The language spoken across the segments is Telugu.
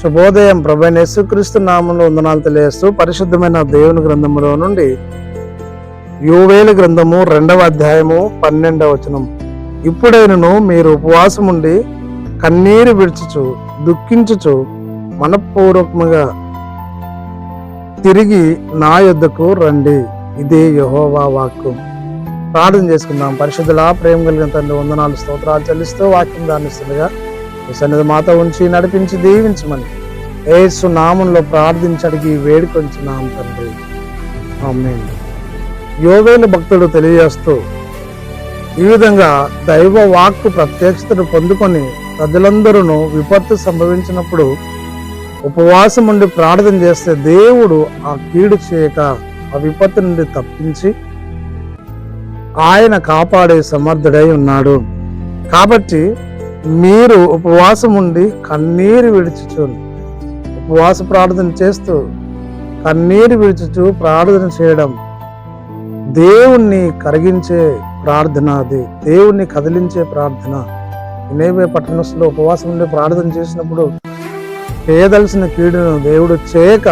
శుభోదయం. ప్రభువైన యేసుక్రీస్తు నామములో వందనాలు తెలియజేస్తూ పరిశుద్ధమైన దేవుని గ్రంథములో నుండి యోవేలు గ్రంథము 2వ అధ్యాయము 12వ వచనం. ఇప్పుడైనను మీరు ఉపవాసం ఉండి కన్నీరు విడుచుచు దుఃఖించుచు మనఃపూర్వకముగా తిరిగి నా యొద్దకు రండి. ఇదే యెహోవా వాక్కు. ప్రార్థన చేసుకుందాం. పరిశుద్ధుల ప్రేమ కలిగిన తండ్రి, వందనాలు స్తోత్రాలు చెల్లిస్తూ వాక్యం దానిస్తుండగా మీ సన్నిధి మాతో ఉంచి నడిపించి దీవించమని యేసు నామంలో ప్రార్థించడికి వేడుకొంచున్నాం తండ్రి, ఆమేన్. యోవేలు భక్తుడు తెలియజేస్తూ ఈ విధంగా దైవ వాక్కు ప్రత్యక్షతను పొందుకొని ప్రజలందరూ విపత్తు సంభవించినప్పుడు ఉపవాసం ఉండి ప్రార్థన చేస్తే దేవుడు ఆ కీడు చేయక ఆ విపత్తు నుండి తప్పించి ఆయన కాపాడే సమర్థుడై ఉన్నాడు. కాబట్టి మీరు ఉపవాసం ఉండి కన్నీరు విడుచుచు ఉపవాస ప్రార్థన చేస్తూ కన్నీరు విడుచుచు ప్రార్థన చేయడం దేవుణ్ణి కరిగించే ప్రార్థన, అది దేవుణ్ణి కదిలించే ప్రార్థన. నినెవే పట్టణంలో ఉపవాసం ఉండి ప్రార్థన చేసినప్పుడు చేయదలసిన కీడును దేవుడు చేయక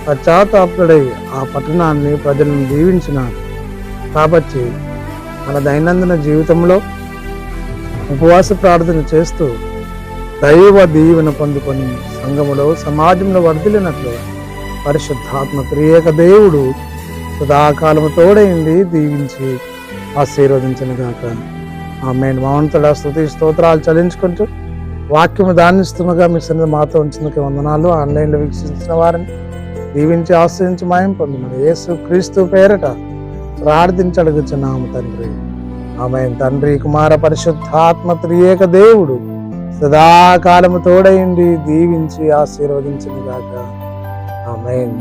పశ్చాత్తాపడై ఆ పట్టణాన్ని ప్రజలను దీవించినాడు. కాబట్టి మన దైనందిన జీవితంలో ఉపవాస ప్రార్థన చేస్తూ దైవ దీవెన పొందుకొని సంఘములో సమాజంలో వర్ధిల్లినట్లు పరిశుద్ధాత్మ త్రియేక దేవుడు సదాకాలము తోడైంది దీవించి ఆశీర్వదించను గాక. ఆమేన్. మౌనతుడా స్తుతి స్తోత్రాలు చెల్లించుకుంటూ వాక్యము దానిస్తుండగా మీ సన్నిధి మాతో ఉంచినందుకు వందనాలు. ఆన్లైన్లో వీక్షించిన వారిని దీవించి ఆశ్రయించి మాయం పొందుమని యేసు క్రీస్తు పేరట ప్రార్థించి అడుగుచున్నాము తండ్రి, ఆమేన్. తండ్రి, కుమార, పరిశుద్ధాత్మ త్రియేక దేవుడు సదాకాలము తోడైండి దీవించి ఆశీర్వదించును గాక. ఆమేన్.